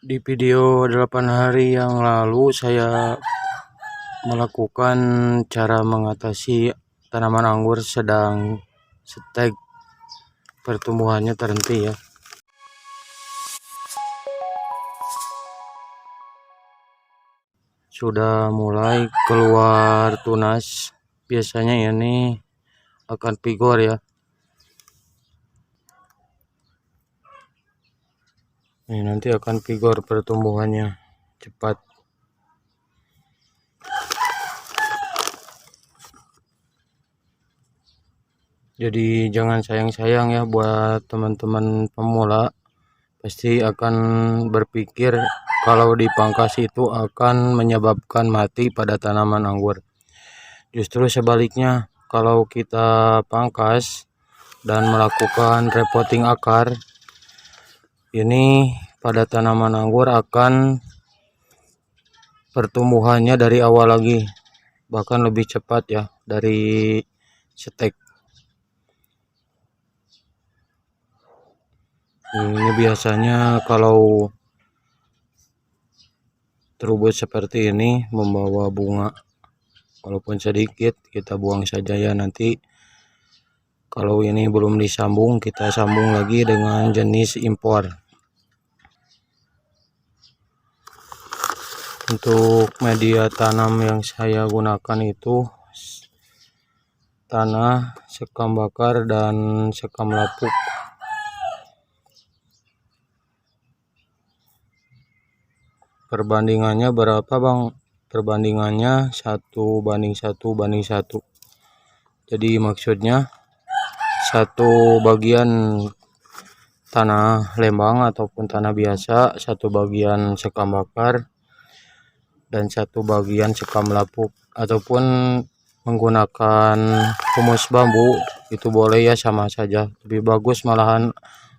Di video 8 hari yang lalu saya melakukan cara mengatasi tanaman anggur sedang stag, pertumbuhannya terhenti ya. Sudah mulai keluar tunas, biasanya ini akan vigor ya. Ini nanti akan vigor pertumbuhannya cepat. Jadi jangan sayang-sayang ya buat teman-teman pemula, pasti akan berpikir kalau dipangkas itu akan menyebabkan mati pada tanaman anggur. Justru sebaliknya, kalau kita pangkas dan melakukan repotting akar, ini pada tanaman anggur akan pertumbuhannya dari awal lagi, bahkan lebih cepat ya dari stek. Ini biasanya kalau terubus seperti ini membawa bunga, walaupun sedikit kita buang saja ya. Nanti kalau ini belum disambung, kita sambung lagi dengan jenis impor. Untuk media tanam yang saya gunakan itu tanah, sekam bakar, dan sekam lapuk. Perbandingannya berapa bang? Perbandingannya 1:1:1. Jadi maksudnya satu bagian tanah lembang ataupun tanah biasa, satu bagian sekam bakar, dan satu bagian sekam lapuk. Ataupun menggunakan humus bambu itu boleh ya, sama saja, lebih bagus malahan,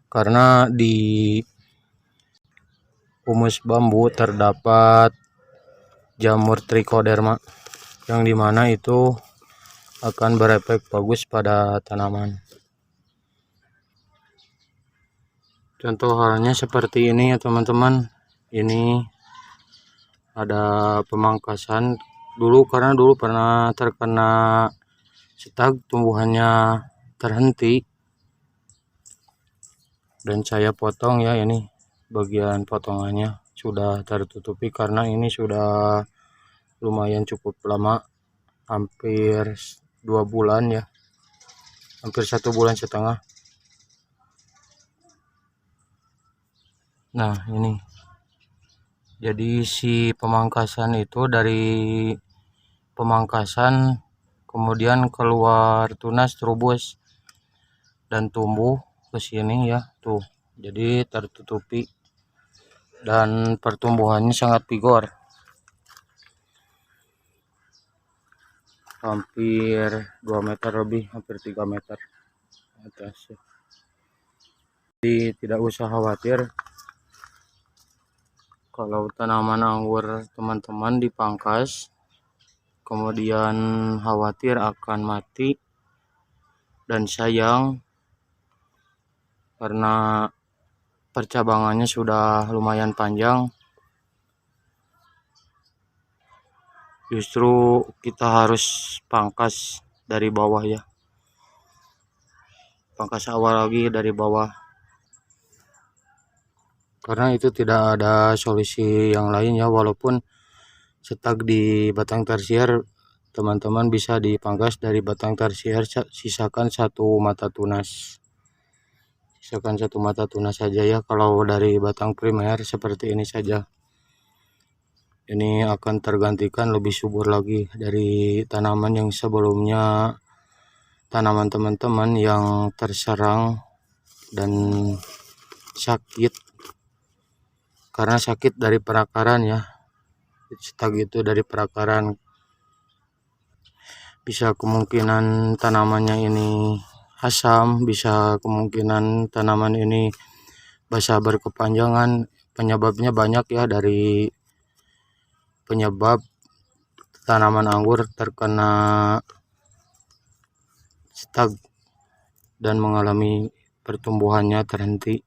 karena di humus bambu terdapat jamur trichoderma yang dimana itu akan berefek bagus pada tanaman. Contoh halnya seperti ini ya teman-teman. Ini ada pemangkasan dulu, karena dulu pernah terkena stag, tumbuhannya terhenti, dan saya potong ya. Ini bagian potongannya sudah tertutupi karena ini sudah lumayan cukup lama, hampir 2 bulan ya, hampir 1,5 bulan. Nah ini jadi si pemangkasan itu, dari pemangkasan kemudian keluar tunas, terubus, dan tumbuh ke sini ya tuh, jadi tertutupi dan pertumbuhannya sangat vigor, hampir 2 meter lebih, hampir 3 meter atas. Jadi tidak usah khawatir kalau tanaman anggur teman-teman dipangkas kemudian khawatir akan mati dan sayang, karena percabangannya sudah lumayan panjang. Justru kita harus pangkas dari bawah ya, pangkas awal lagi dari bawah, karena itu tidak ada solusi yang lain ya. Walaupun stag di batang tersier, teman-teman bisa dipangkas dari batang tersier, sisakan satu mata tunas, saja ya. Kalau dari batang primer seperti ini saja, ini akan tergantikan lebih subur lagi dari tanaman yang sebelumnya. Tanaman teman-teman yang terserang dan sakit, karena sakit dari perakaran ya, stag itu dari perakaran. Bisa kemungkinan tanamannya ini asam, bisa kemungkinan tanaman ini basah berkepanjangan. Penyebabnya banyak ya, dari penyebab tanaman anggur terkena stag dan mengalami pertumbuhannya terhenti.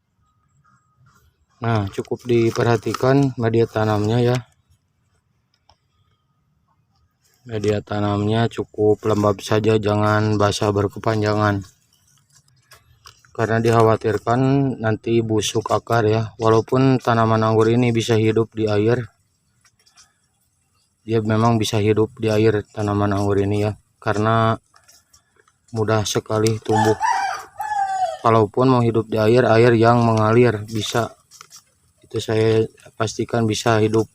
Nah, cukup diperhatikan media tanamnya ya. Media tanamnya cukup lembab saja, jangan basah berkepanjangan. Karena dikhawatirkan nanti busuk akar ya. Walaupun tanaman anggur ini bisa hidup di air. Dia memang bisa hidup di air tanaman anggur ini ya. Karena mudah sekali tumbuh. Kalaupun mau hidup di air, air yang mengalir bisa. Itu saya pastikan bisa hidup.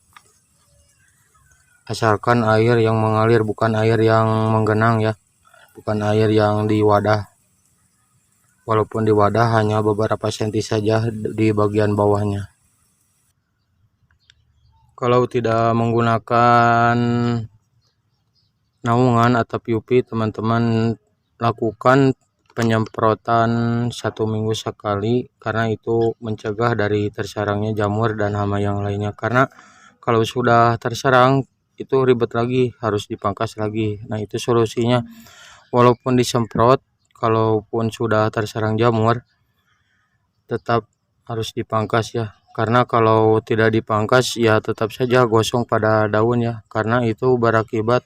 Asalkan air yang mengalir, bukan air yang menggenang ya. Bukan air yang di wadah. Walaupun di wadah hanya beberapa senti saja di bagian bawahnya. Kalau tidak menggunakan naungan atau PUP, teman-teman lakukan penyemprotan 1 minggu sekali, karena itu mencegah dari tersarangnya jamur dan hama yang lainnya. Karena kalau sudah terserang itu ribet lagi, harus dipangkas lagi. Nah, itu solusinya. Walaupun disemprot, kalaupun sudah terserang jamur, tetap harus dipangkas ya. Karena kalau tidak dipangkas ya tetap saja gosong pada daun ya. Karena itu berakibat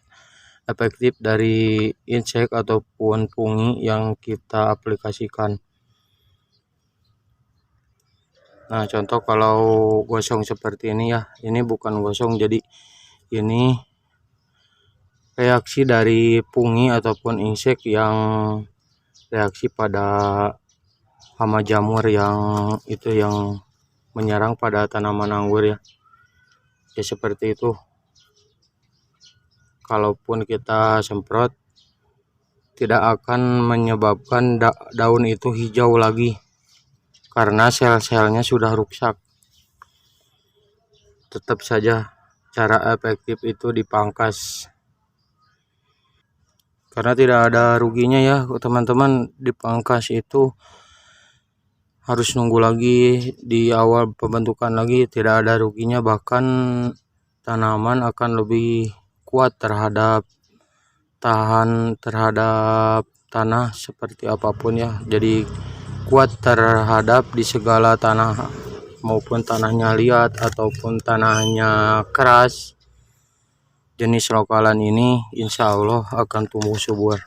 efektif dari insek ataupun fungi yang kita aplikasikan. Nah, contoh kalau gosong seperti ini ya, ini bukan gosong, jadi ini reaksi dari fungi ataupun insek yang reaksi pada hama jamur yang itu yang menyerang pada tanaman anggur ya. Ya seperti itu. Kalaupun kita semprot tidak akan menyebabkan daun itu hijau lagi, karena sel-selnya sudah rusak. Tetap saja cara efektif itu dipangkas. Karena tidak ada ruginya ya teman-teman, dipangkas itu harus nunggu lagi di awal pembentukan lagi, tidak ada ruginya, bahkan tanaman akan lebih kuat terhadap tanah seperti apapun ya. Jadi kuat terhadap di segala tanah, maupun tanahnya liat ataupun tanahnya keras. Jenis lokalan ini insya Allah akan tumbuh subur,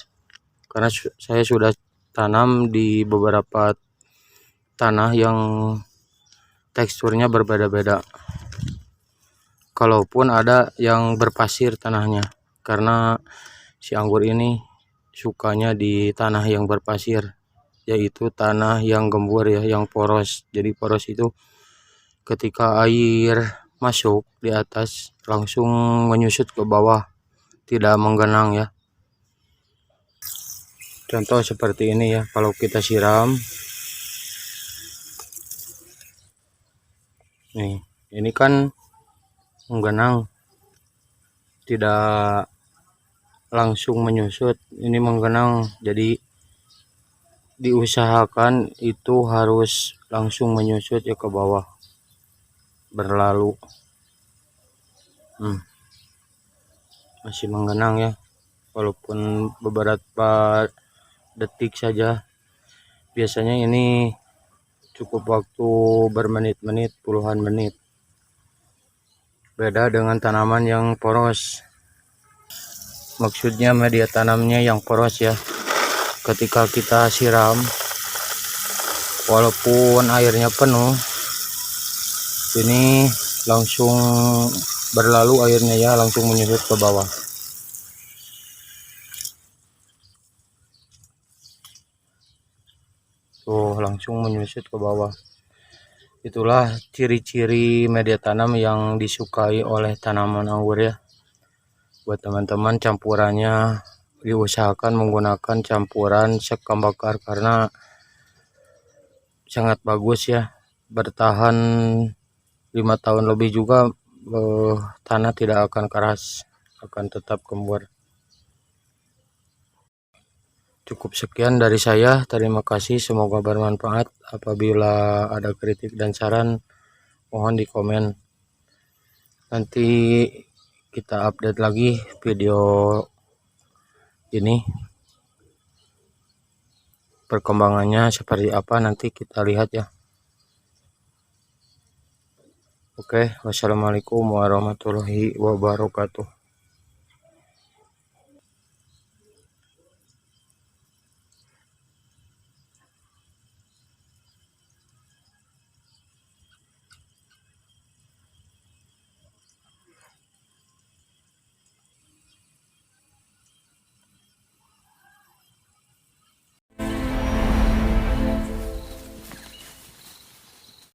karena saya sudah tanam di beberapa tanah yang teksturnya berbeda-beda. Kalaupun ada yang berpasir tanahnya, karena si anggur ini sukanya di tanah yang berpasir, yaitu tanah yang gembur ya, yang poros. Jadi poros itu ketika air masuk di atas langsung menyusut ke bawah, tidak menggenang ya. Contoh seperti ini ya, kalau kita siram nih, ini kan menggenang, tidak langsung menyusut, ini menggenang. Jadi diusahakan itu harus langsung menyusut ya ke bawah, berlalu. Masih menggenang ya, walaupun beberapa detik saja. Biasanya ini cukup waktu bermenit-menit, puluhan menit. Beda dengan tanaman yang poros. Maksudnya media tanamnya yang poros ya. Ketika kita siram, walaupun airnya penuh, ini langsung berlalu airnya ya, langsung menyusut ke bawah. Tuh, langsung menyusut ke bawah. Itulah ciri-ciri media tanam yang disukai oleh tanaman anggur ya. Buat teman-teman, campurannya diusahakan menggunakan campuran sekam bakar, karena sangat bagus ya, bertahan 5 tahun lebih juga. Tanah tidak akan keras, akan tetap gembur. Cukup sekian dari saya, terima kasih, semoga bermanfaat. Apabila ada kritik dan saran, mohon di komen. Nanti kita update lagi video ini, perkembangannya seperti apa nanti kita lihat ya. Oke, wassalamualaikum warahmatullahi wabarakatuh.